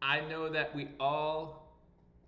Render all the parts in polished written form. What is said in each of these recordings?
I know that we all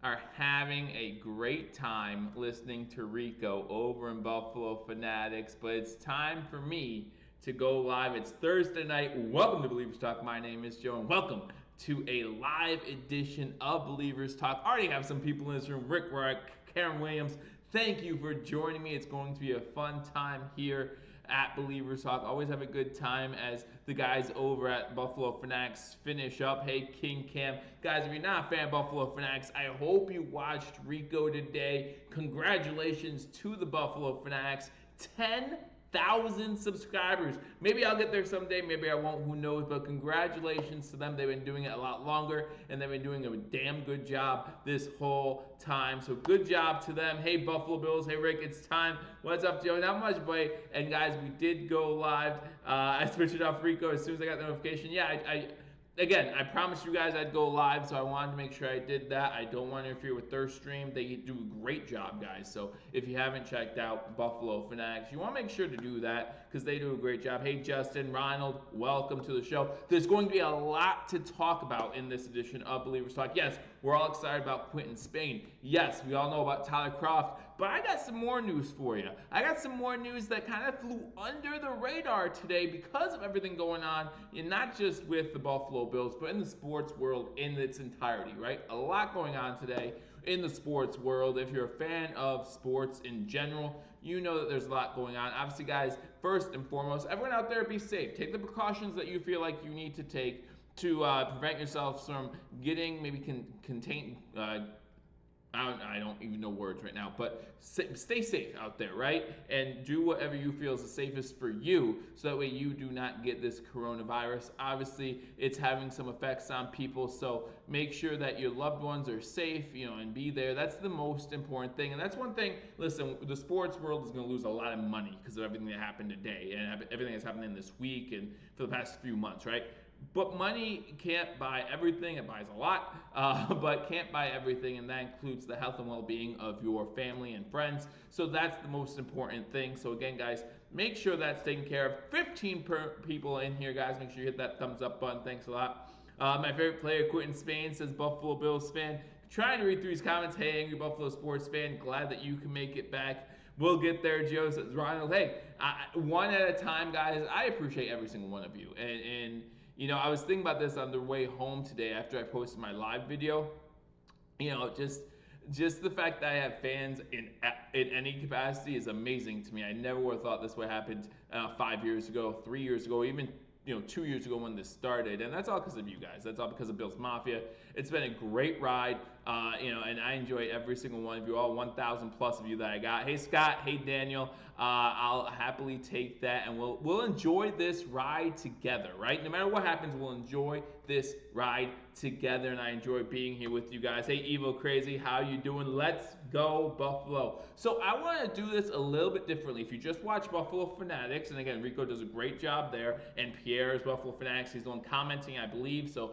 are having a great time listening to Rico over in Buffalo Fanatics, but it's time for me to go live. It's Thursday night. Welcome to Believers Talk. My name is Joe, and welcome to a live edition of Believers Talk. I already have some people in this room. Rick Wright, Karen Williams. Thank you for joining me. It's going to be a fun time here at Believers Talk. Always have a good time as the guys over at Buffalo Fanatics finish up. Hey, King Cam. Guys, if you're not a fan of Buffalo Fanatics, I hope you watched Rico today. Congratulations to the Buffalo Fanatics. 10,000 subscribers. Maybe I'll get there someday, maybe I won't, who knows, but congratulations to them. They've been doing it a lot longer, and they've been doing a damn good job this whole time, so good job to them. Hey, Buffalo Bills. Hey, Rick, it's time. What's up, Joe? Not much, boy. And guys, we did go live. I switched it off Rico as soon as I got the notification. Yeah, Again, I promised you guys I'd go live, so I wanted to make sure I did that. I don't want to interfere with their stream. They do a great job, guys. So if you haven't checked out Buffalo Fanatics, you want to make sure to do that because they do a great job. Hey, Justin, Ronald, welcome to the show. There's going to be a lot to talk about in this edition of Believers Talk. Yes, we're all excited about Quinton Spain. Yes, we all know about Tyler Kroft, but I got some more news for you. I got some more news that kind of flew under the radar today because of everything going on, and not just with the Buffalo Bills, but in the sports world in its entirety, right? A lot going on today in the sports world. If you're a fan of sports in general, you know that there's a lot going on. Obviously, guys, first and foremost, everyone out there, be safe. Take the precautions that you feel like you need to take to prevent yourselves from getting maybe contained. I don't even know words right now, but stay safe out there, right? And do whatever you feel is the safest for you, so that way you do not get this coronavirus. Obviously, it's having some effects on people, so make sure that your loved ones are safe, and be there. That's the most important thing. And that's one thing, listen, the sports world is going to lose a lot of money because of everything that happened today and everything that's happening this week and for the past few months, right? But money can't buy everything. It buys a lot, but can't buy everything, and that includes the health and well-being of your family and friends. So that's the most important thing. So again, guys, make sure that's taken care of. 15 people in here, guys. Make sure you hit that thumbs up button. Thanks a lot. My favorite player, Quinton Spain, says Buffalo Bills fan. Trying to read through his comments. Hey, angry Buffalo sports fan. Glad that you can make it back. We'll get there, Joe, says Ronald. Hey, one at a time, guys. I appreciate every single one of you. And I was thinking about this on the way home today after I posted my live video. Just the fact that I have fans in any capacity is amazing to me. I never would have thought this would happen 5 years ago, 3 years ago, even 2 years ago when this started, and that's all because of you guys. That's all because of Bills Mafia. It's been a great ride, and I enjoy every single one of you, all 1,000 plus of you that I got. Hey Scott, hey Daniel, I'll happily take that, and we'll enjoy this ride together, right? No matter what happens, we'll enjoy this ride together, and I enjoy being here with you guys. Hey Evo Crazy, how you doing? Let's go Buffalo. So I want to do this a little bit differently. If you just watch Buffalo Fanatics, and again, Rico does a great job there, and Pierre's Buffalo Fanatics, he's the one commenting, I believe, so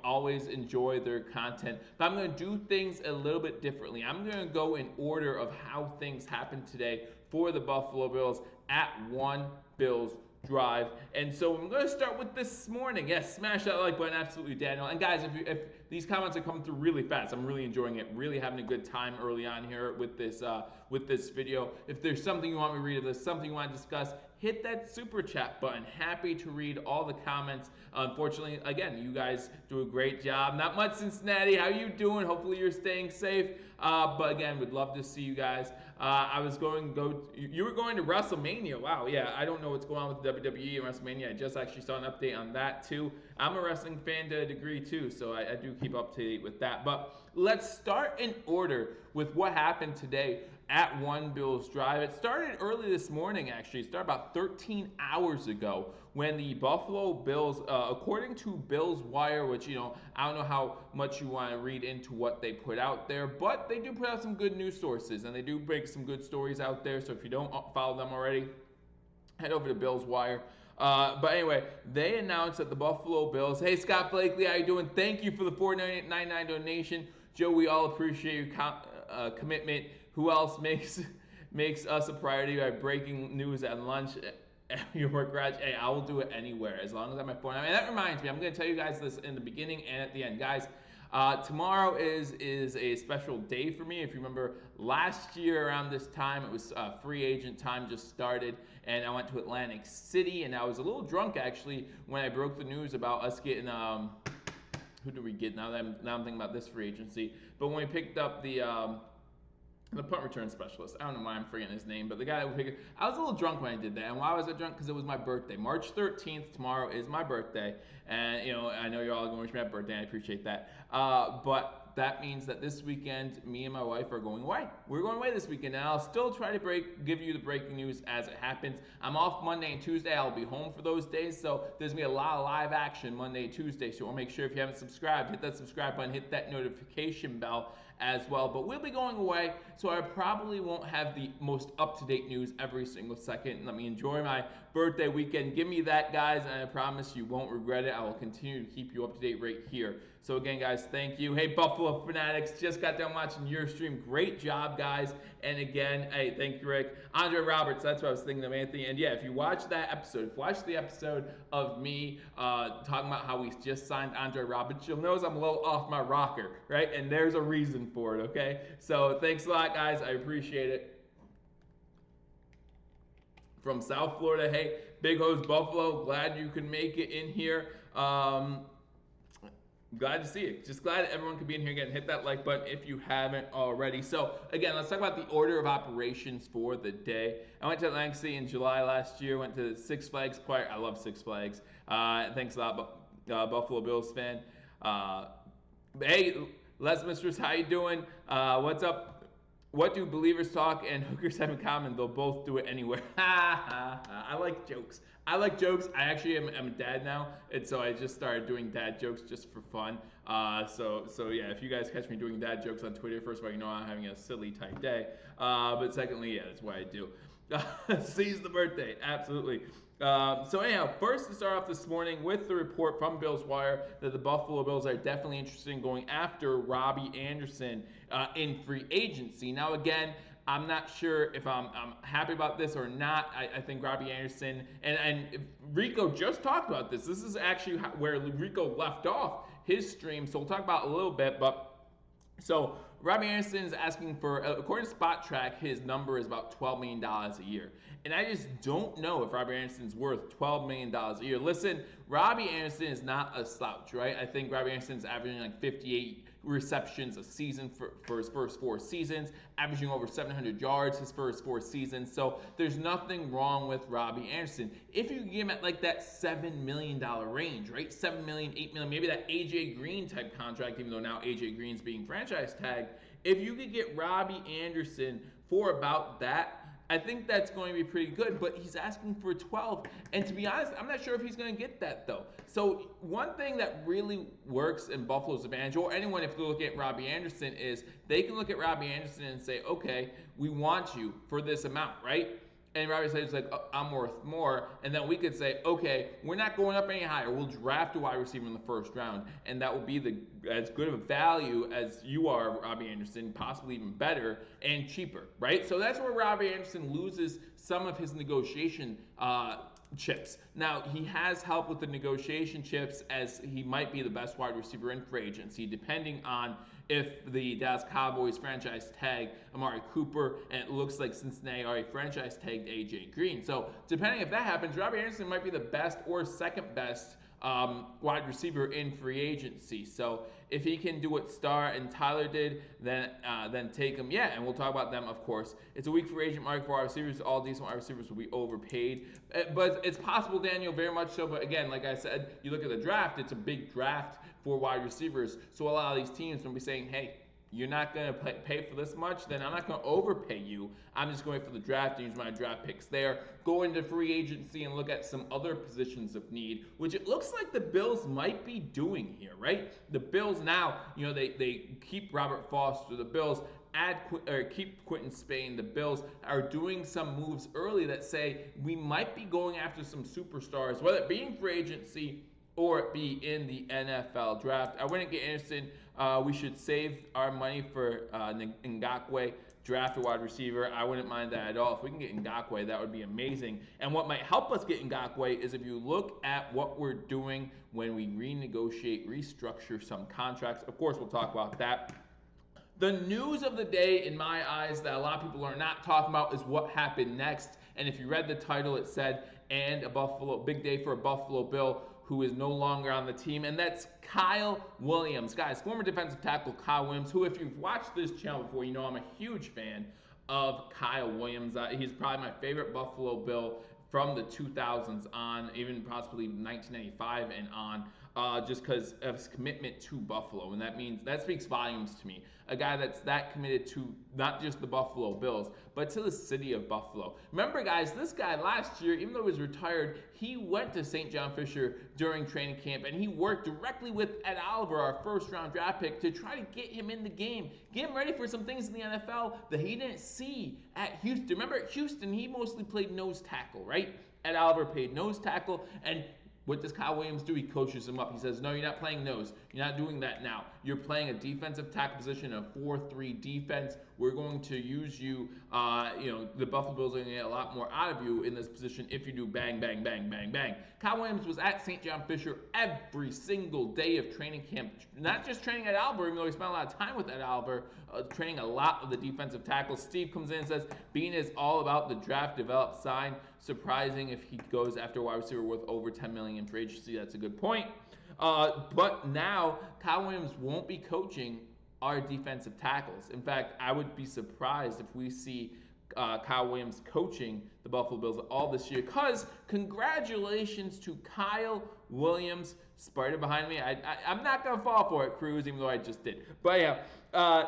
always enjoy their content. But I'm going to do things a little bit differently. I'm going to go in order of how things happened today for the Buffalo Bills at One Bills Drive. And so I'm going to start with this morning. Yes, smash that like button, absolutely, Daniel. And guys, if these comments are coming through really fast, I'm really enjoying it, really having a good time early on here with this video. If there's something you want me to read, if there's something you want to discuss, hit that super chat button. Happy to read all the comments. Unfortunately, again, you guys do a great job. Not much, Cincinnati. How you doing? Hopefully you're staying safe. But again, would love to see you guys. You were going to WrestleMania. Wow, yeah. I don't know what's going on with WWE and WrestleMania. I just actually saw an update on that too. I'm a wrestling fan to a degree too, so I do keep up to date with that. But let's start in order with what happened today at One Bills Drive. It started early this morning, actually. It started about 13 hours ago when the Buffalo Bills, according to Bills Wire, which, I don't know how much you want to read into what they put out there, but they do put out some good news sources, and they do break some good stories out there. So if you don't follow them already, head over to Bills Wire. But anyway, they announced that the Buffalo Bills, hey, Scott Blakely, how you doing? Thank you for the $4.99 donation. Joe, we all appreciate your commitment. Who else makes us a priority by breaking news at lunch? Your work garage? Hey, I will do it anywhere as long as I have my phone. I mean, that reminds me, I'm going to tell you guys this in the beginning and at the end. Guys, Tomorrow is a special day for me. If you remember last year around this time, it was free agent time just started, and I went to Atlantic City, and I was a little drunk actually when I broke the news about us getting who do we get now that I'm thinking about this free agency, but when we picked up the punt return specialist. I don't know why I'm forgetting his name, but the guy that we picked. I was a little drunk when I did that. And why was I drunk? Because it was my birthday. March 13th, tomorrow is my birthday. And, I know you're all going to wish me happy birthday. I appreciate that. But that means that this weekend, me and my wife are going away. We're going away this weekend. And I'll still try to give you the breaking news as it happens. I'm off Monday and Tuesday. I'll be home for those days. So there's going to be a lot of live action Monday and Tuesday. So I'll make sure if you haven't subscribed, hit that subscribe button, hit that notification bell as well. But we'll be going away, so I probably won't have the most up-to-date news every single second. Let me enjoy my birthday weekend. Give me that, guys, and I promise you won't regret it. I will continue to keep you up to date right here. So again, guys, thank you. Hey, Buffalo Fanatics, just got done watching your stream. Great job, guys. And again, hey, thank you, Rick. Andre Roberts, that's what I was thinking of, Anthony. And yeah, if you watch that episode, watch the episode of me talking about how we just signed Andre Roberts, you'll notice I'm a little off my rocker, right? And there's a reason for it, okay? So thanks a lot, guys. I appreciate it. From South Florida, hey, Big Hose Buffalo, glad you could make it in here. Glad to see it. Just glad everyone could be in here again. Hit that like button if you haven't already. So again, let's talk about the order of operations for the day. I went to Atlantic City in July last year. Went to Six Flags Choir. I love Six Flags. Thanks a lot, Buffalo Bills fan. Hey, Les Mistress, how you doing? What's up? What do Believers Talk and hookers have in common? They'll both do it anywhere. I like jokes. I actually am a dad now, and so I just started doing dad jokes just for fun. So yeah, if you guys catch me doing dad jokes on Twitter, first of all, you know I'm having a silly type day. But secondly, yeah, that's what I do. Seize the birthday, absolutely. So anyhow, first to start off this morning with the report from Bills Wire that the Buffalo Bills are definitely interested in going after Robbie Anderson in free agency. Now again, I'm not sure if I'm happy about this or not. I think Robbie Anderson, and Rico just talked about this. This is actually where Rico left off his stream, so we'll talk about it a little bit. But so Robbie Anderson is asking for, according to Spot Track, his number is about $12 million a year. And I just don't know if Robbie Anderson's worth $12 million a year. Listen, Robbie Anderson is not a slouch, right? I think Robbie Anderson's averaging like 58 receptions a season for his first 4 seasons, averaging over 700 yards his first 4 seasons. So there's nothing wrong with Robbie Anderson. If you give him at like that $7 million range, right? $7 million, $8 million, maybe that AJ Green type contract, even though now AJ Green's being franchise tagged. If you could get Robbie Anderson for about that, I think that's going to be pretty good, but he's asking for 12. And to be honest, I'm not sure if he's going to get that, though. So one thing that really works in Buffalo's advantage, or anyone if you look at Robbie Anderson, is they can look at Robbie Anderson and say, okay, we want you for this amount, right? And Robbie says, like, oh, I'm worth more. And then we could say, okay, we're not going up any higher. We'll draft a wide receiver in the first round. And that will be as good of a value as you are, Robbie Anderson, possibly even better and cheaper, right? So that's where Robbie Anderson loses some of his negotiation chips. Now, he has help with the negotiation chips as he might be the best wide receiver in free agency, depending on if the Dallas Cowboys franchise tag Amari Cooper, and it looks like Cincinnati already franchise tagged AJ Green. So depending if that happens, Robbie Anderson might be the best or second best wide receiver in free agency. So if he can do what Starr and Tyler did, then take him. Yeah, and we'll talk about them, of course. It's a weak free agent market for wide receivers. All decent wide receivers will be overpaid. But it's possible, Daniel, very much so. But again, like I said, you look at the draft, it's a big draft for wide receivers. So a lot of these teams will be saying, hey, you're not going to pay for this much, then I'm not going to overpay you. I'm just going for the draft and use my draft picks there. Go into free agency and look at some other positions of need, which it looks like the Bills might be doing here, right? The Bills now, they keep Robert Foster. The Bills keep Quinton Spain. The Bills are doing some moves early that say we might be going after some superstars, whether it be in free agency or it be in the NFL draft. I wouldn't get Anderson. We should save our money for Ngakoue draft a wide receiver. I wouldn't mind that at all. If we can get Ngakoue, that would be amazing. And what might help us get Ngakoue is if you look at what we're doing when we renegotiate, restructure some contracts. Of course, we'll talk about that. The news of the day, in my eyes, that a lot of people are not talking about is what happened next. And if you read the title, it said, and a big day for a Buffalo Bill who is no longer on the team, and that's Kyle Williams. Guys, former defensive tackle Kyle Williams, who, if you've watched this channel before, you know I'm a huge fan of Kyle Williams. He's probably my favorite Buffalo Bill from the 2000s on, even possibly 1995 and on, just because of his commitment to Buffalo. And that speaks volumes to me. A guy that's that committed to not just the Buffalo Bills, but to the city of Buffalo. Remember, guys, this guy last year, even though he was retired, he went to St. John Fisher during training camp, and he worked directly with Ed Oliver, our first-round draft pick, to try to get him in the game, get him ready for some things in the NFL that he didn't see at Houston. Remember, at Houston, he mostly played nose tackle, right? Ed Oliver played nose tackle, and what does Kyle Williams do? He coaches him up. He says, no, you're not playing nose. You're not doing that now. You're playing a defensive tackle position, a 4-3 defense. We're going to use you. The Buffalo Bills are going to get a lot more out of you in this position if you do bang, bang, bang, bang, bang. Kyle Williams was at St. John Fisher every single day of training camp, not just training at Oliver, even though he spent a lot of time with Ed Oliver, training a lot of the defensive tackles. Steve comes in and says, Bean is all about the draft, develop, sign. Surprising if he goes after a wide receiver worth over $10 million in free agency. That's a good point. But now Kyle Williams won't be coaching our defensive tackles. In fact, I would be surprised if we see Kyle Williams coaching the Buffalo Bills all this year. Because congratulations to Kyle Williams. Spider behind me. I'm not going to fall for it, Cruz, even though I just did. But yeah,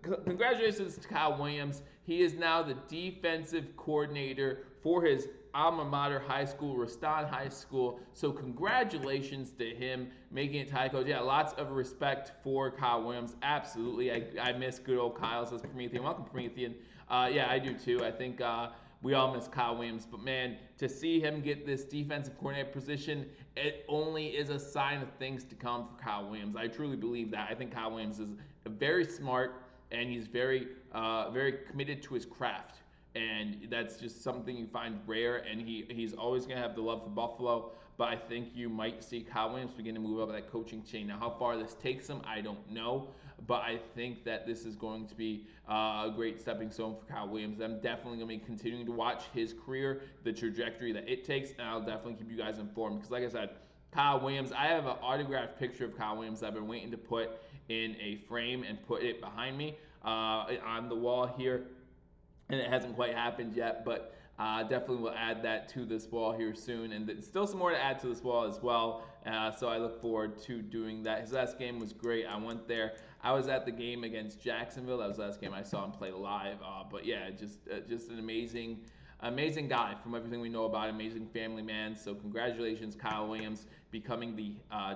congratulations to Kyle Williams. He is now the defensive coordinator for his alma mater high school, Ruston High School. So congratulations to him making it high coach. Yeah, lots of respect for Kyle Williams. Absolutely. I miss good old Kyle, says Promethean. Welcome, Promethean. Yeah, I do too. I think we all miss Kyle Williams. But man, to see him get this defensive coordinator position, it only is a sign of things to come for Kyle Williams. I truly believe that. I think Kyle Williams is very smart, and he's very committed to his craft. And that's just something you find rare, and he's always going to have the love for Buffalo. But I think you might see Kyle Williams begin to move up that coaching chain. Now, how far this takes him, I don't know. But I think that this is going to be a great stepping stone for Kyle Williams. I'm definitely going to be continuing to watch his career, the trajectory that it takes, and I'll definitely keep you guys informed. Because like I said, Kyle Williams, I have an autographed picture of Kyle Williams that I've been waiting to put in a frame and put it behind me on the wall here. And it hasn't quite happened yet, but definitely will add that to this wall here soon. And still some more to add to this wall as well. So I look forward to doing that. His last game was great. I went there. I was at the game against Jacksonville. That was the last game I saw him play live. But yeah, just an amazing guy from everything we know about him. Amazing family man. So congratulations, Kyle Williams, becoming the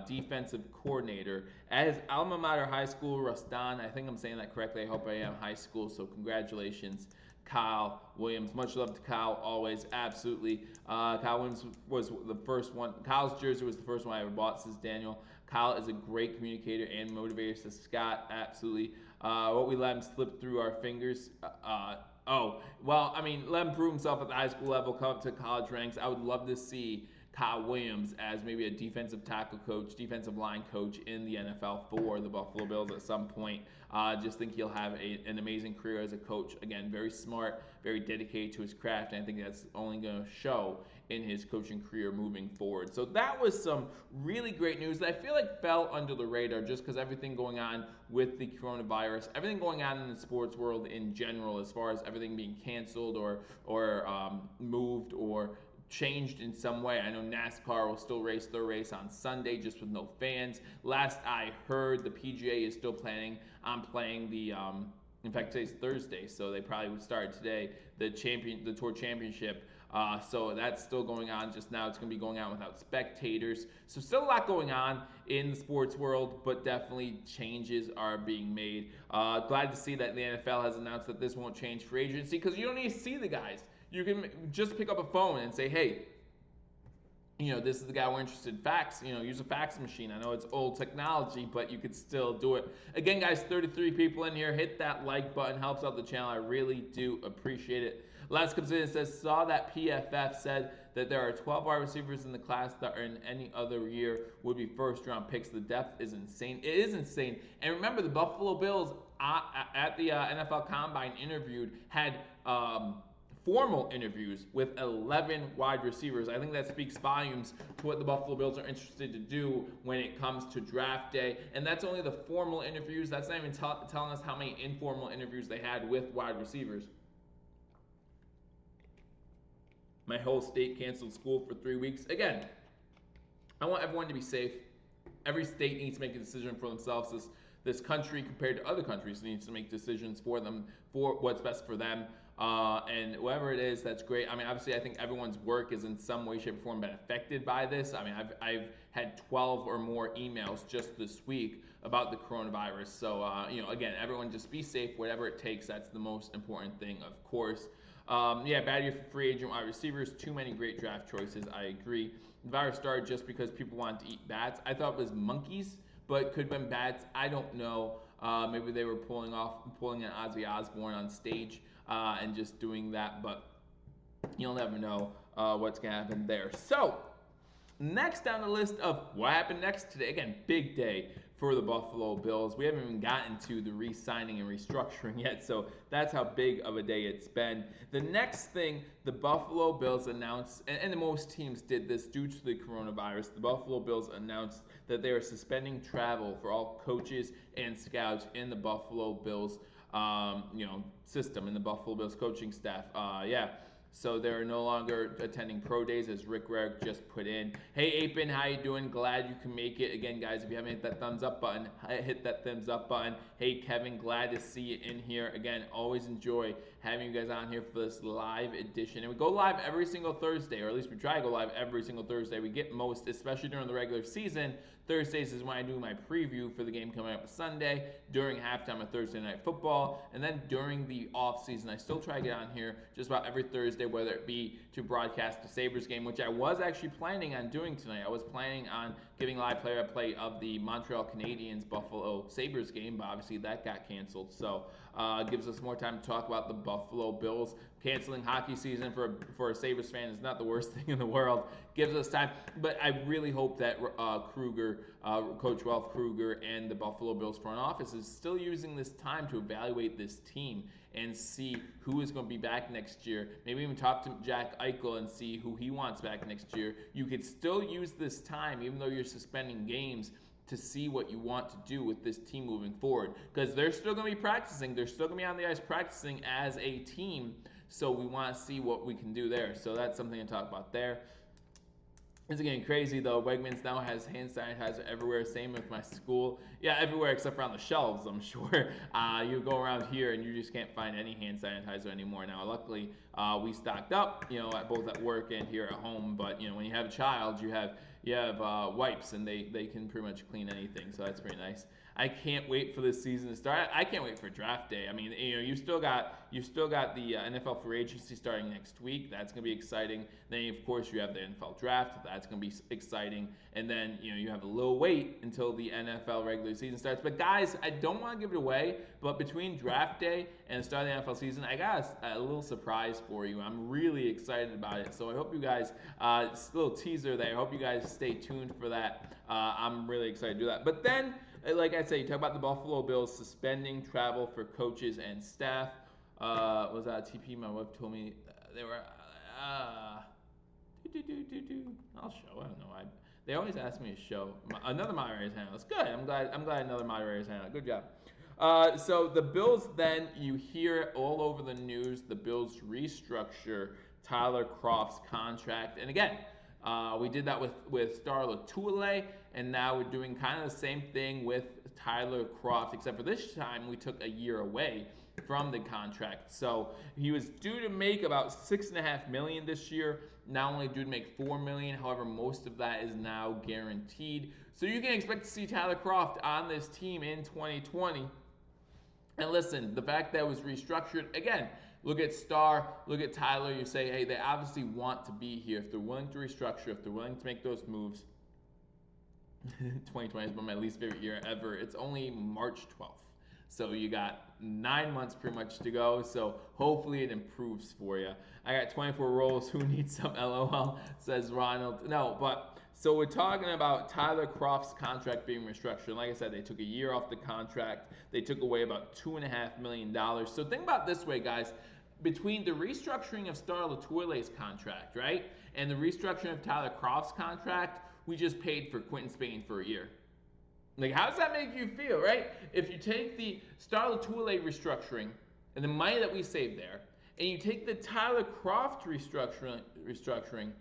defensive coordinator at his alma mater high school, Ruston. I think I'm saying that correctly. I hope I am. High school. So congratulations, Kyle Williams. Much love to Kyle, always, absolutely. Kyle Williams was the first one. Kyle's jersey was the first one I ever bought, says Daniel. Kyle is a great communicator and motivator, says Scott, absolutely. What we let him slip through our fingers. Let him prove himself at the high school level, come up to college ranks. I would love to see Kyle Williams as maybe a defensive tackle coach, defensive line coach in the NFL for the Buffalo Bills at some point. Just think he'll have an amazing career as a coach. Again, very smart, very dedicated to his craft, and I think that's only going to show in his coaching career moving forward. So that was some really great news that I feel like fell under the radar just because everything going on with the coronavirus, everything going on in the sports world in general, as far as everything being canceled or moved or changed in some way. I know NASCAR will still race their race on Sunday just with no fans. Last I heard, the PGA is still planning on playing the in fact today's Thursday, so they probably would start today, the Tour Championship. So that's still going on just now. It's going to be going on without spectators. So still a lot going on in the sports world, but definitely changes are being made. Glad to see that the NFL has announced that this won't change free agency because you don't need to see the guys. You can just pick up a phone and say, hey, this is the guy we're interested in. Fax, use a fax machine. I know it's old technology, but you could still do it. Again, guys, 33 people in here. Hit that like button. Helps out the channel. I really do appreciate it. Last comes in and says, saw that PFF said that there are 12 wide receivers in the class that are in any other year would be first round picks. The depth is insane. It is insane. And remember, the Buffalo Bills at the NFL Combine had formal interviews with 11 wide receivers. I think that speaks volumes to what the Buffalo Bills are interested to do when it comes to draft day. And that's only the formal interviews. That's not even telling us how many informal interviews they had with wide receivers. My whole state canceled school for 3 weeks. Again, I want everyone to be safe. Every state needs to make a decision for themselves. This country, compared to other countries, needs to make decisions for them, for what's best for them. And whoever it is, that's great. I mean, obviously, I think everyone's work is in some way, shape, or form been affected by this. I mean, I've had 12 or more emails just this week about the coronavirus. So, again, everyone just be safe, whatever it takes. That's the most important thing, of course. Bad year for free agent wide receivers. Too many great draft choices. I agree. The virus started just because people wanted to eat bats. I thought it was monkeys, but could have been bats. I don't know. Maybe they were pulling an Ozzy Osbourne on stage and just doing that, but you'll never know what's going to happen there. So, next on the list of what happened next today, again, big day for the Buffalo Bills. We haven't even gotten to the re-signing and restructuring yet, so that's how big of a day it's been. The next thing the Buffalo Bills announced, and most teams did this due to the coronavirus, the Buffalo Bills announced that they are suspending travel for all coaches and scouts in the Buffalo Bills system, in the Buffalo Bills coaching staff. So they're no longer attending pro days, as Rick Rarick just put in. Hey, Apin, how you doing? Glad you can make it. Again, guys, if you haven't hit that thumbs up button, hit that thumbs up button. Hey, Kevin, glad to see you in here. Again, always enjoy having you guys on here for this live edition. And we go live every single Thursday, or at least we try to go live every single Thursday. We get most, especially during the regular season. Thursdays is when I do my preview for the game coming up Sunday, during halftime of Thursday Night Football, and then during the off season. I still try to get on here just about every Thursday, whether it be to broadcast the Sabres game, which I was actually planning on doing tonight. I was planning on giving live play-by-play of the Montreal Canadiens Buffalo Sabres game, but obviously that got canceled. So it gives us more time to talk about the Buffalo Bills. Canceling hockey season for a Sabres fan is not the worst thing in the world. Gives us time, but I really hope that Coach Ralph Kruger and the Buffalo Bills front office is still using this time to evaluate this team and see who is going to be back next year. Maybe even talk to Jack Eichel and see who he wants back next year. You could still use this time, even though you're suspending games, to see what you want to do with this team moving forward. Because they're still going to be practicing. They're still going to be on the ice practicing as a team. So we want to see what we can do there. So that's something to talk about there. It's getting crazy though. Wegmans now has hand sanitizer everywhere. Same with my school. Yeah, everywhere except for on the shelves, I'm sure. You go around here and you just can't find any hand sanitizer anymore now. Luckily, we stocked up, both at work and here at home. But when you have a child, you have wipes, and they can pretty much clean anything. So that's pretty nice. I can't wait for this season to start. I can't wait for draft day. I mean, you still got the NFL free agency starting next week. That's gonna be exciting. Then of course you have the NFL draft. That's gonna be exciting. And then you have a little wait until the NFL regular season starts. But guys, I don't want to give it away. But between draft day and the start of the NFL season, I got a little surprise for you. I'm really excited about it. So I hope you guys, it's a little teaser there. I hope you guys stay tuned for that. I'm really excited to do that. But then, like I said, you talk about the Buffalo Bills suspending travel for coaches and staff. Was that TP? My wife told me they were. I'll show. I don't know. They always ask me to show. Another moderator's handle. It's good. I'm glad another moderator's handle. Good job. So the Bills, then you hear all over the news, the Bills restructure Tyler Kroft's contract. And again, we did that with Star Lotulelei, and now we're doing kind of the same thing with Tyler Kroft, except for this time we took a year away from the contract. So he was due to make about $6.5 million this year. Now only due to make $4 million. However, most of that is now guaranteed. So you can expect to see Tyler Kroft on this team in 2020. And listen, the fact that it was restructured, again, Look at Star, look at Tyler. You say, hey, they obviously want to be here. If they're willing to restructure, if they're willing to make those moves, 2020 has been my least favorite year ever. It's only March 12th. So you got 9 months pretty much to go. So hopefully it improves for you. I got 24 roles. Who needs some LOL, says Ronald. No, but so we're talking about Tyler Kroft's contract being restructured. Like I said, they took a year off the contract. They took away about $2.5 million. So think about it this way, guys. Between the restructuring of Star Latuile's contract, right, and the restructuring of Tyler Kroft's contract, we just paid for Quinton Spain for a year. Like, how does that make you feel, right? If you take the Star Latuile restructuring and the money that we saved there, and you take the Tyler Kroft restructuring,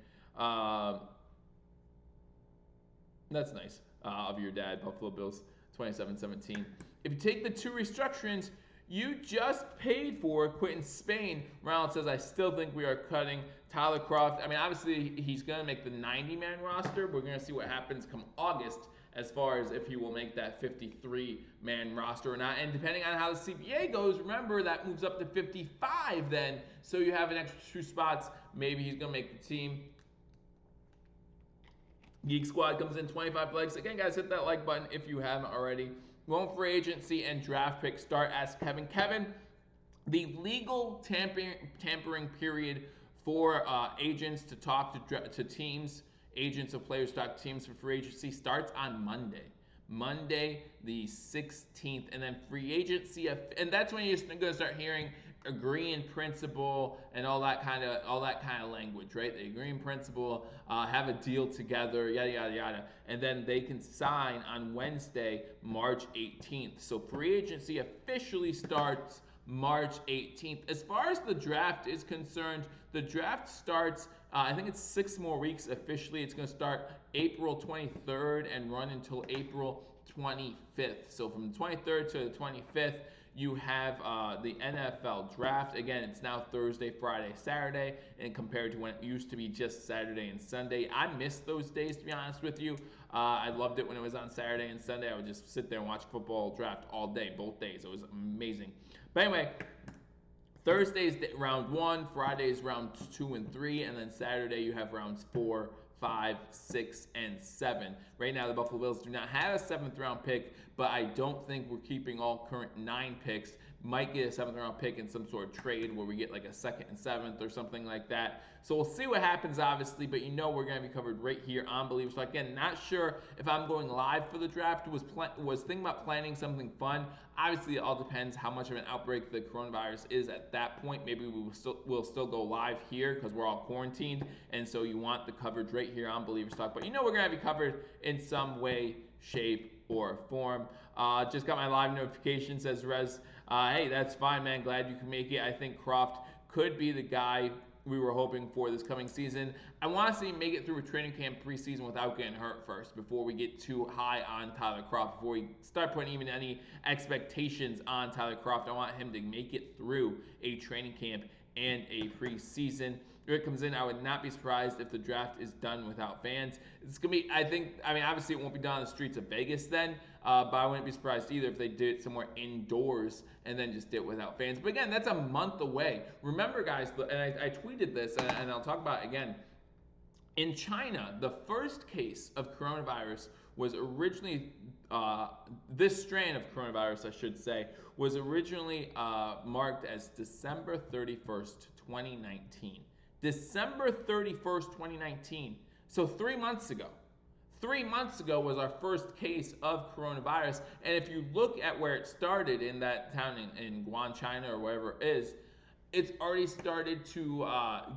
that's nice, of your dad, Buffalo Bills 27-17. If you take the two restructurings, you just paid for Quinton Spain. Ronald says, I still think we are cutting Tyler Kroft. I mean, obviously, he's going to make the 90-man roster. We're going to see what happens come August as far as if he will make that 53-man roster or not. And depending on how the CBA goes, remember, that moves up to 55 then. So you have an extra 2 spots. Maybe he's going to make the team. Geek Squad comes in 25 likes. Again, guys, hit that like button if you haven't already. Going free agency and draft pick start as Kevin. Kevin, the legal tampering period for agents to talk to teams, agents of players talk to teams for free agency starts on Monday. Monday the 16th, and then free agency, and that's when you're going to start hearing agree in principle and all that kind of language, right? They agree in principle, have a deal together, yada yada yada, and then they can sign on Wednesday, March 18th. So free agency officially starts March 18th. As far as the draft is concerned, the draft starts, I think it's 6 more weeks officially. It's going to start April 23rd and run until April 25th. So from the 23rd to the 25th, you have the NFL draft. Again, it's now Thursday, Friday, Saturday, and compared to when it used to be just Saturday and Sunday. I miss those days, to be honest with you. I loved it when it was on Saturday and Sunday. I would just sit there and watch football draft all day, both days. It was amazing. But anyway, Thursday's round 1, Friday's round 2 and 3, and then Saturday you have rounds 4, 5, 6, and 7. Right now, the Buffalo Bills do not have a 7th round pick, but I don't think we're keeping all current 9 picks. Might get a 7th round pick in some sort of trade where we get like a 2nd and 7th or something like that. So we'll see what happens, obviously, but you know we're going to be covered right here on Billievers. So again, not sure if I'm going live for the draft. Was thinking about planning something fun. Obviously, it all depends how much of an outbreak the coronavirus is at that point. Maybe we'll still go live here because we're all quarantined, and so you want the coverage right here on Billievers Talk. But you know we're going to be covered in some way, shape, or form. Just got my live notification, says Rez. Hey, that's fine, man. Glad you can make it. I think Kroft could be the guy we were hoping for this coming season. I want to see him make it through a training camp preseason without getting hurt first before we get too high on Tyler Kroft, before we start putting even any expectations on Tyler Kroft. I want him to make it through a training camp and a preseason. Rick comes in, I would not be surprised if the draft is done without fans. It's going to be, I mean, obviously it won't be done on the streets of Vegas then, but I wouldn't be surprised either if they did it somewhere indoors and then just did it without fans. But again, that's a month away. Remember, guys, and I tweeted this, and I'll talk about it again. In China, the first case of coronavirus was originally, this strain of coronavirus, I should say, was originally marked as December 31st, 2019. December 31st, 2019. So 3 months ago. 3 months ago was our first case of coronavirus. And if you look at where it started in that town in Guan, China, or wherever it is, it's already started to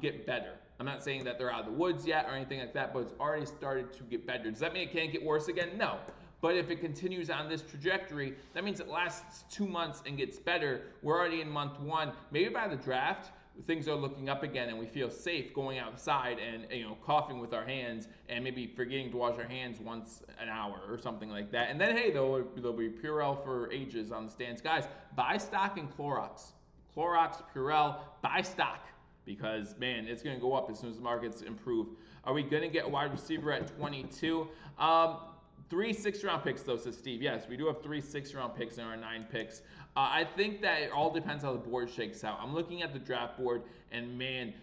get better. I'm not saying that they're out of the woods yet or anything like that, but it's already started to get better. Does that mean it can't get worse again? No. But if it continues on this trajectory, that means it lasts 2 months and gets better. We're already in month 1. Maybe by the draft, things are looking up again and we feel safe going outside and coughing with our hands and maybe forgetting to wash our hands once an hour or something like that. And then hey, there'll be Purell for ages on the stands. Guys, buy stock in Clorox. Clorox, Purell, buy stock because man, it's going to go up as soon as the markets improve. Are we going to get a wide receiver at 22? 3 6th round picks though, says Steve. Yes, we do have 3 6th round picks in our 9 picks. I think that it all depends how the board shakes out. I'm looking at the draft board, and man,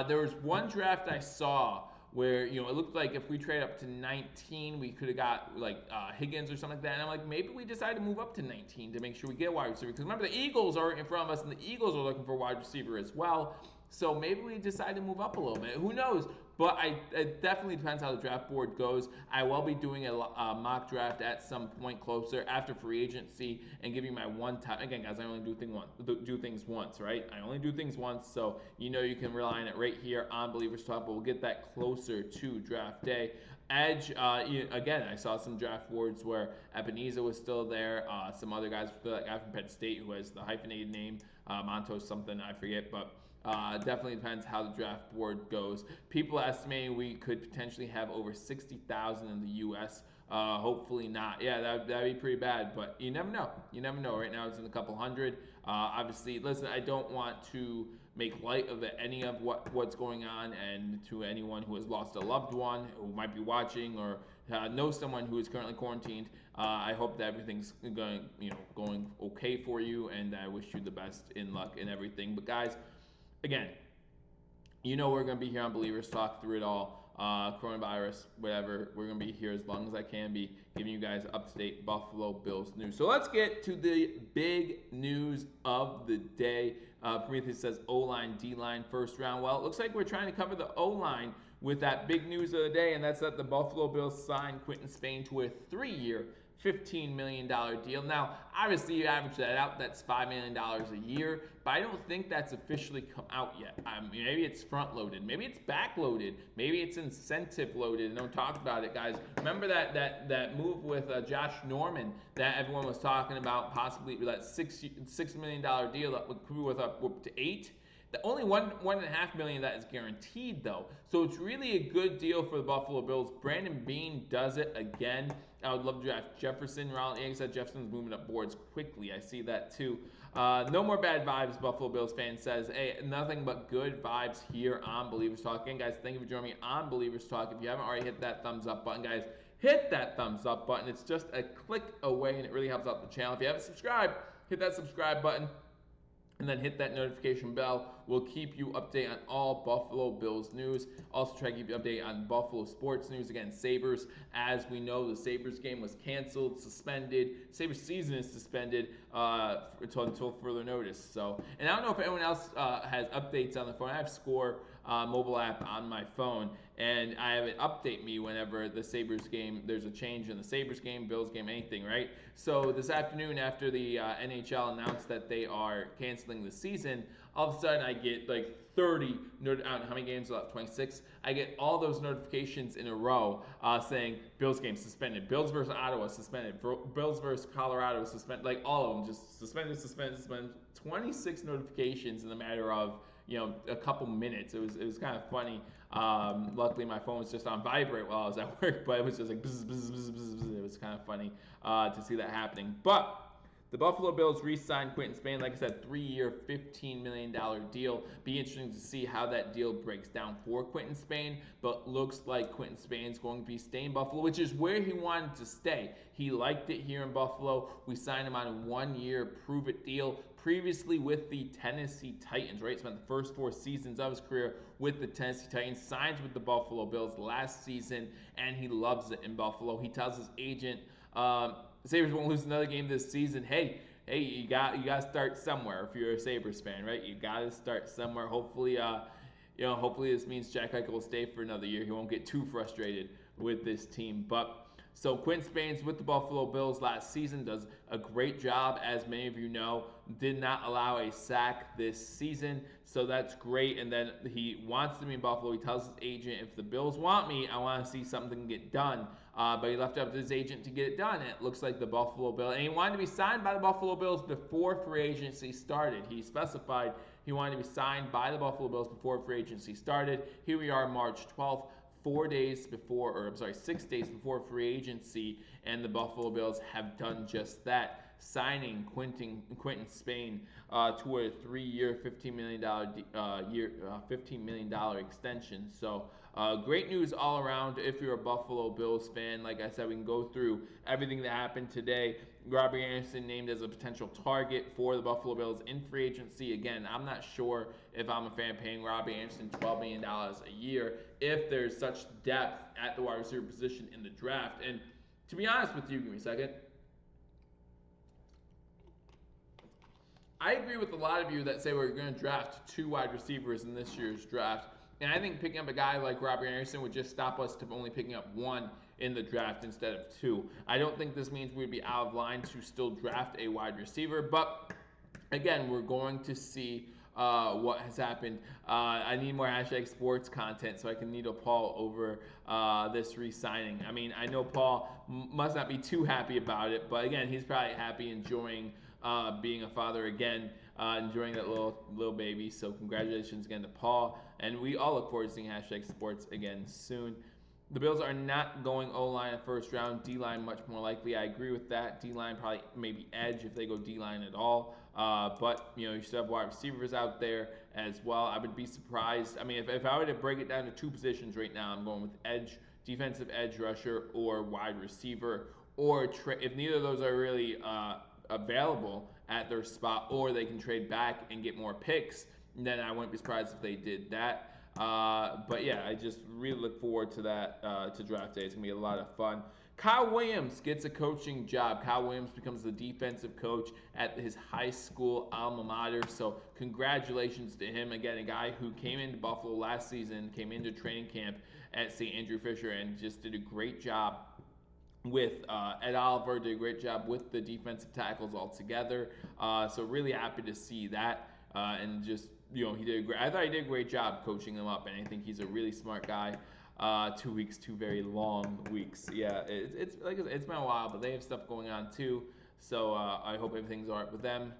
there was one draft I saw where it looked like if we trade up to 19, we could have got like Higgins or something like that. And I'm like, maybe we decide to move up to 19 to make sure we get a wide receiver. Because remember, the Eagles are in front of us, and the Eagles are looking for a wide receiver as well. So maybe we decide to move up a little bit. Who knows? But it definitely depends how the draft board goes. I will be doing a mock draft at some point closer after free agency and giving my one time. Again, guys, I only do things once, right? I only do things once, so you can rely on it right here on Believers Talk. But we'll get that closer to draft day. Edge, again, I saw some draft boards where Ebenezer was still there. Some other guys, that guy from Penn State who has the hyphenated name, Montos something, I forget, but definitely depends how the draft board goes. People estimating we could potentially have over 60,000 in the U.S. Hopefully not. Yeah, that'd be pretty bad, but you never know. You never know. Right now it's in a couple hundred. Obviously, listen, I don't want to make light of any of what's going on, and to anyone who has lost a loved one who might be watching or knows someone who is currently quarantined, I hope that everything's going okay for you, and I wish you the best in luck and everything. But guys, again, we're going to be here on Believers Talk through it all. Coronavirus, whatever. We're going to be here as long as I can be, giving you guys up-to-date Buffalo Bills news. So let's get to the big news of the day. Prometheus says O-line, D-line, first round. Well, it looks like we're trying to cover the O-line with that big news of the day, and that's that the Buffalo Bills signed Quinton Spain to a 3-year, $15 million deal. Now, obviously, you average that out, that's $5 million a year, but I don't think that's officially come out yet. Maybe it's front-loaded. Maybe it's back-loaded. Maybe it's incentive-loaded, and don't talk about it, guys. Remember that move with Josh Norman that everyone was talking about, possibly that $6 million deal that would be worth up to $8 million? The only $1.5 million of that is guaranteed, though. So it's really a good deal for the Buffalo Bills. Brandon Beane does it again. I would love to draft Jefferson. Ronald Yank said Jefferson's moving up boards quickly. I see that too. No more bad vibes, Buffalo Bills fan says. Hey, nothing but good vibes here on Believers Talk. Again, guys, thank you for joining me on Believers Talk. If you haven't already hit that thumbs up button, guys, hit that thumbs up button. It's just a click away, and it really helps out the channel. If you haven't subscribed, hit that subscribe button, and then hit that notification bell. We'll keep you updated on all Buffalo Bills news. Also try to keep you updated on Buffalo sports news. Again, Sabres, as we know, the Sabres game was canceled, suspended. Sabres season is suspended until further notice. So, and I don't know if anyone else has updates on the phone. I have Score mobile app on my phone, and I have it update me whenever the Sabres game, there's a change in the Sabres game, Bills game, anything, right? So this afternoon, after the NHL announced that they are canceling the season, all of a sudden I get like 30, I don't know how many games left, 26. I get all those notifications in a row saying Bills game suspended, Bills versus Ottawa suspended, Bills versus Colorado suspended, like all of them just suspended. 26 notifications in a matter of a couple minutes. It was kind of funny. Luckily, my phone was just on vibrate while I was at work, but it was just like bzz, bzz, bzz, bzz, bzz. It was kind of funny to see that happening. But the Buffalo Bills re-signed Quinton Spain, like I said, 3-year, $15 million deal. Be interesting to see how that deal breaks down for Quinton Spain, but looks like Quinton Spain's going to be staying in Buffalo, which is where he wanted to stay. He liked it here in Buffalo. We signed him on a 1-year prove-it deal, previously with the Tennessee Titans, right? Spent the first 4 seasons of his career with the Tennessee Titans, signs with the Buffalo Bills last season, and he loves it in Buffalo. He tells his agent, Sabres won't lose another game this season. Hey, you got to start somewhere if you're a Sabres fan, right? You got to start somewhere. Hopefully, hopefully this means Jack Eichel will stay for another year. He won't get too frustrated with this team. But so Quinton Spain's with the Buffalo Bills last season, does a great job, as many of you know. Did not allow a sack this season, so that's great. And then he wants to be in Buffalo. He tells his agent, if the Bills want me, I want to see something get done. But he left it up to his agent to get it done. And it looks like the Buffalo Bills, and he wanted to be signed by the Buffalo Bills before free agency started. He specified he wanted to be signed by the Buffalo Bills before free agency started. Here we are, March 12th. 6 days before free agency, and the Buffalo Bills have done just that. signing Quinton Spain to a 3-year, $15 million extension. So great news all around if you're a Buffalo Bills fan. Like I said, we can go through everything that happened today. Robbie Anderson named as a potential target for the Buffalo Bills in free agency. Again, I'm not sure if I'm a fan paying Robbie Anderson $12 million a year if there's such depth at the wide receiver position in the draft. And to be honest with you, give me a second. I agree with a lot of you that say we're going to draft 2 wide receivers in this year's draft. And I think picking up a guy like Robbie Anderson would just stop us to only picking up 1 in the draft instead of 2. I don't think this means we'd be out of line to still draft a wide receiver. But again, we're going to see what has happened. I need more hashtag sports content so I can needle Paul over this re-signing. I mean, I know Paul must not be too happy about it, but again, he's probably happy enjoying being a father again, enjoying that little baby. So congratulations again to Paul, and we all look forward to seeing hashtag sports again soon. The Bills are not going O-line at first round. D-line much more likely. I agree with that. D-line probably maybe edge if they go D-line at all. But, you still have wide receivers out there as well. I would be surprised. I mean, if I were to break it down to 2 positions right now, I'm going with edge, defensive edge rusher, or wide receiver. Or if neither of those are really available at their spot, or they can trade back and get more picks, then I wouldn't be surprised if they did that. But yeah, I just really look forward to that, to draft day. It's going to be a lot of fun. Kyle Williams gets a coaching job. Kyle Williams becomes the defensive coach at his high school alma mater. So congratulations to him. Again, a guy who came into Buffalo last season, came into training camp at St. Andrew Fisher and just did a great job with Ed Oliver, did a great job with the defensive tackles altogether. So really happy to see that. And just, he did I thought he did a great job coaching them up, and I think he's a really smart guy. 2 weeks, 2 very long weeks. Yeah, it's like it's been a while, but they have stuff going on too. So I hope everything's all right with them,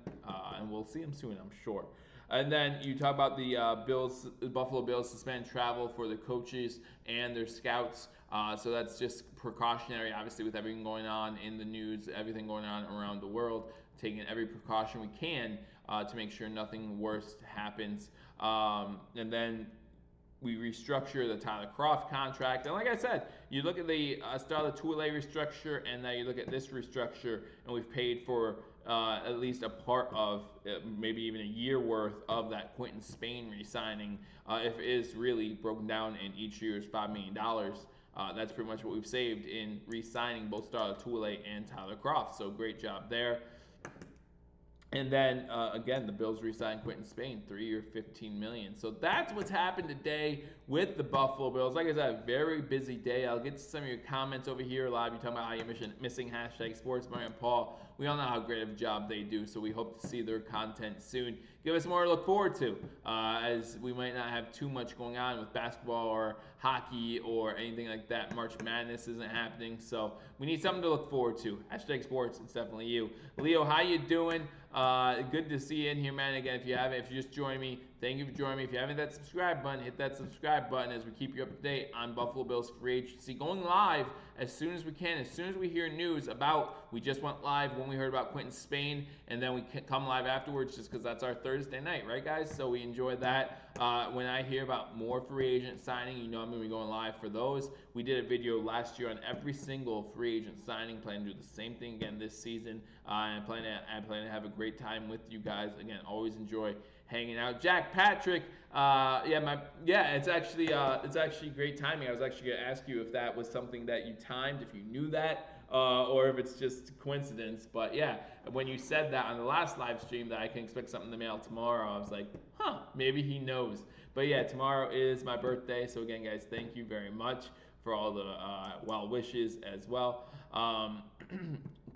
and we'll see them soon, I'm sure. And then you talk about the Buffalo Bills suspend travel for the coaches and their scouts. So that's just precautionary, obviously, with everything going on in the news, everything going on around the world, taking every precaution we can to make sure nothing worse happens. And then we restructure the Tyler Kroft contract. And like I said, you look at the start of the two-way restructure, and now you look at this restructure, and we've paid for at least a part of maybe even a year worth of that Quinton Spain re-signing. If it is really broken down in each year's $5 million, that's pretty much what we've saved in re-signing both Starla Toure and Tyler Kroft. So great job there. And then, again, the Bills re-signed Quinton Spain, 3-year, $15 million. So that's what's happened today with the Buffalo Bills. Like I said, a very busy day. I'll get to some of your comments over here. A lot of you talking about how you're missing hashtag sports. Murray and Paul, we all know how great of a job they do, so we hope to see their content soon. Give us more to look forward to, as we might not have too much going on with basketball or hockey or anything like that. March Madness isn't happening, so we need something to look forward to. Hashtag sports, it's definitely you. Leo, how you doing? Good to see you in here, man. Again, if you just joined me, thank you for joining me. If you haven't hit that subscribe button, hit that subscribe button as we keep you up to date on Buffalo Bills free agency. Going live as soon as we can, as soon as we hear news about, we just went live when we heard about Quinton Spain, and then we come live afterwards just because that's our Thursday night, right, guys? So we enjoy that. When I hear about more free agent signing, you know I'm going to be going live for those. We did a video last year on every single free agent signing. Plan to do the same thing again this season. I plan to have a great time with you guys. Again, always enjoy hanging out. Jack Patrick, it's actually great timing. I was actually going to ask you if that was something that you timed, if you knew that, or if it's just coincidence. But yeah, when you said that on the last live stream that I can expect something to mail tomorrow, I was like, maybe he knows. But yeah, tomorrow is my birthday. So again, guys, thank you very much for all the well wishes as well.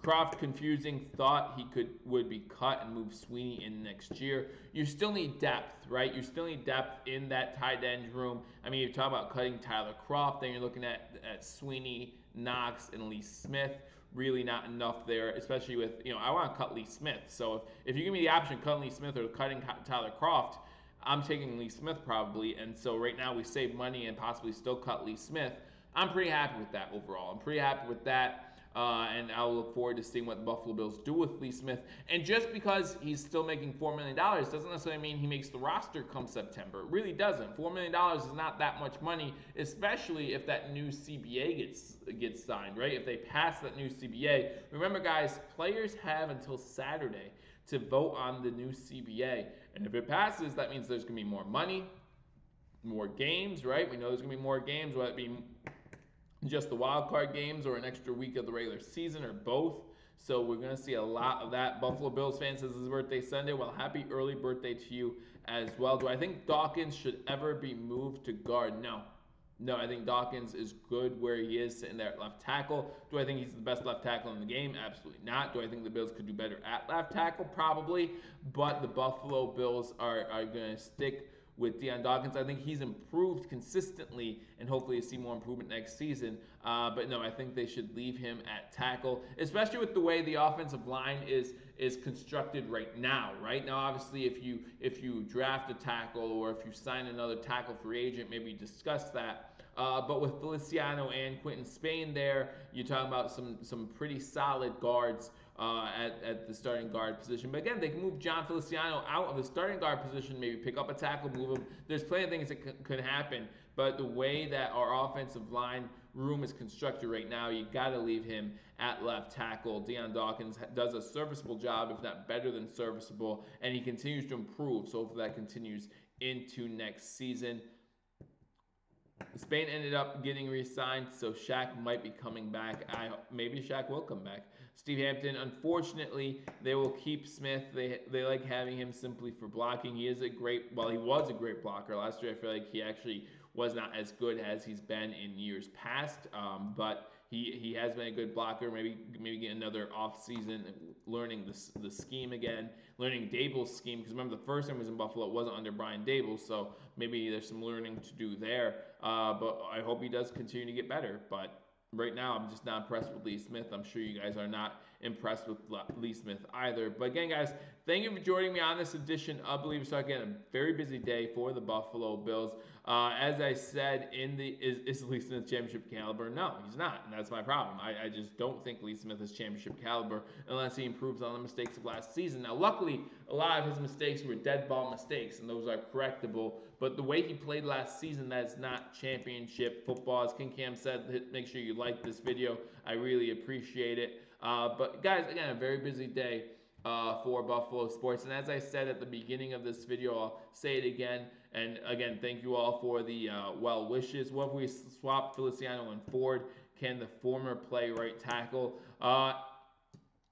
Kroft confusing, thought he would be cut and move Sweeney in next year. You still need depth, right? You still need depth in that tight end room. I mean, you talk about cutting Tyler Kroft, then you're looking at Sweeney, Knox, and Lee Smith. Really not enough there, especially with, I want to cut Lee Smith. So if you give me the option of cutting Lee Smith or cutting Tyler Kroft, I'm taking Lee Smith probably. And so right now we save money and possibly still cut Lee Smith. I'm pretty happy with that overall. I'm pretty happy with that. And I'll look forward to seeing what the Buffalo Bills do with Lee Smith. And just because he's still making $4 million doesn't necessarily mean he makes the roster come September. It really doesn't. $4 million is not that much money, especially if that new CBA gets signed, right? If they pass that new CBA. Remember, guys, players have until Saturday to vote on the new CBA. And if it passes, that means there's going to be more money, more games, right? We know there's going to be more games, whether it be just the wild card games or an extra week of the regular season or both. So we're going to see a lot of that. Buffalo Bills fans, this is his birthday Sunday. Well, happy early birthday to you as well. Do I think Dawkins should ever be moved to guard? No. No, I think Dawkins is good where he is sitting there at left tackle. Do I think he's the best left tackle in the game? Absolutely not. Do I think the Bills could do better at left tackle? Probably. But the Buffalo Bills are going to stick with Deion Dawkins. I think he's improved consistently, and hopefully see more improvement next season. But no, I think they should leave him at tackle, especially with the way the offensive line is constructed right now. Right now, obviously, if you draft a tackle or if you sign another tackle free agent, maybe discuss that. But with Feliciano and Quinton Spain there, you're talking about some pretty solid guards at the starting guard position. But again, they can move John Feliciano out of the starting guard position, maybe pick up a tackle, move him. There's plenty of things that could happen. But the way that our offensive line room is constructed right now, you got to leave him at left tackle. Deion Dawkins does a serviceable job, if not better than serviceable, and he continues to improve. So hopefully that continues into next season. Spain ended up getting re-signed, so Shaq might be coming back. Maybe Shaq will come back. Steve Hampton, unfortunately, they will keep Smith. They like having him simply for blocking. He was a great blocker. Last year, I feel like he actually was not as good as he's been in years past, but he has been a good blocker. Maybe get another off season learning the scheme again, learning Dable's scheme. Because remember, the first time he was in Buffalo, it wasn't under Brian Dable, so maybe there's some learning to do there. But I hope he does continue to get better. But right now, I'm just not impressed with Lee Smith. I'm sure you guys are not impressed with Lee Smith either. But again, guys, thank you for joining me on this edition of Billievers Talk. Again, a very busy day for the Buffalo Bills. As I said, is Lee Smith championship caliber? No, he's not, and that's my problem. I just don't think Lee Smith is championship caliber unless he improves on the mistakes of last season. Now, luckily, a lot of his mistakes were dead ball mistakes, and those are correctable. But the way he played last season, that is not championship football. As King Cam said, make sure you like this video. I really appreciate it. But guys, again, a very busy day for Buffalo sports. And as I said at the beginning of this video, I'll say it again. And again, thank you all for the well wishes. What if we swap Feliciano and Ford? Can the former play right tackle?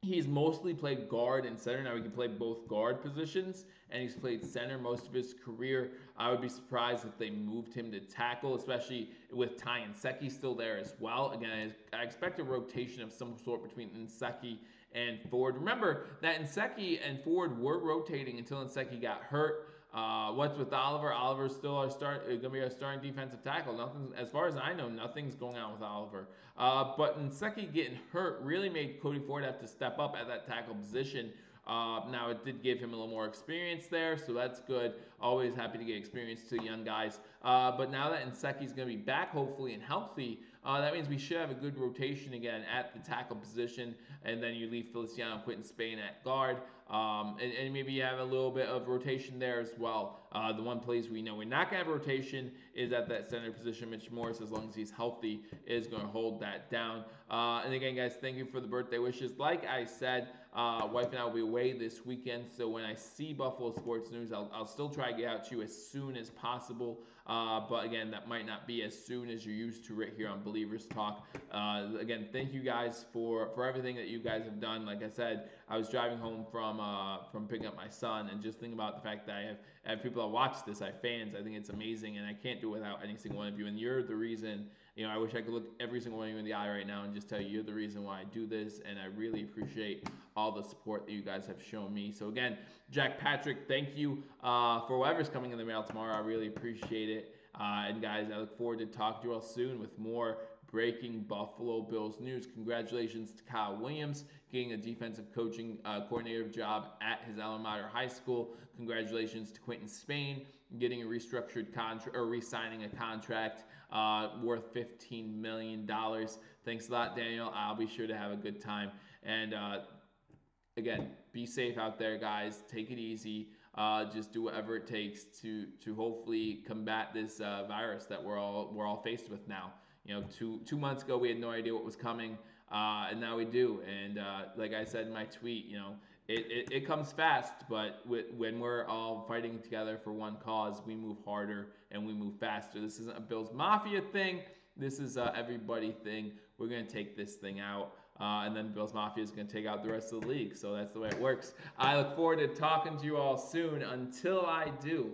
He's mostly played guard and center. Now he can play both guard positions, and he's played center most of his career. I would be surprised if they moved him to tackle, especially with Ty Nsekhe still there as well. Again, I expect a rotation of some sort between Nsekhe and Ford. Remember that Nsekhe and Ford were rotating until Nsekhe got hurt. What's with Oliver? Oliver's still going to be our starting defensive tackle. Nothing, as far as I know, nothing's going on with Oliver. But Nsekhe getting hurt really made Cody Ford have to step up at that tackle position. Now, it did give him a little more experience there, so that's good. Always happy to get experience to young guys. But now that Nsekhe's going to be back, hopefully, and healthy, that means we should have a good rotation again at the tackle position, and then you leave Feliciano and Quinton Spain at guard, and maybe you have a little bit of rotation there as well. The one place we know we're not going to have rotation is at that center position. Mitch Morris, as long as he's healthy, is going to hold that down. And again, guys, thank you for the birthday wishes. Like I said, wife and I will be away this weekend, so when I see Buffalo sports news, I'll still try to get out to you as soon as possible. But again, that might not be as soon as you're used to right here on Billievers Talk. Again, thank you guys for everything that you guys have done. Like I said, I was driving home from picking up my son, and just think about the fact that I have people that watch this. I have fans. I think it's amazing, and I can't do it without any single one of you. And you're the reason. You know, I wish I could look every single one of you in the eye right now and just tell you you're the reason why I do this, and I really appreciate all the support that you guys have shown me. So again, Jack Patrick, thank you for whatever's coming in the mail tomorrow. I really appreciate it. And guys, I look forward to talking to you all soon with more breaking Buffalo Bills news. Congratulations to Kyle Williams getting a defensive coaching coordinator job at his alma mater high school. Congratulations to Quinton Spain getting a restructured contract or re-signing a contract worth $15 million. Thanks a lot, Daniel. I'll be sure to have a good time. And again, be safe out there, guys. Take it easy. Just do whatever it takes to hopefully combat this virus that we're all faced with now. You know, two months ago we had no idea what was coming, and now we do. And like I said in my tweet, you know, it comes fast, but when we're all fighting together for one cause, we move harder and we move faster. This isn't a Bills Mafia thing. This is a everybody thing. We're gonna take this thing out. And then Bills Mafia is going to take out the rest of the league. So that's the way it works. I look forward to talking to you all soon. Until I do,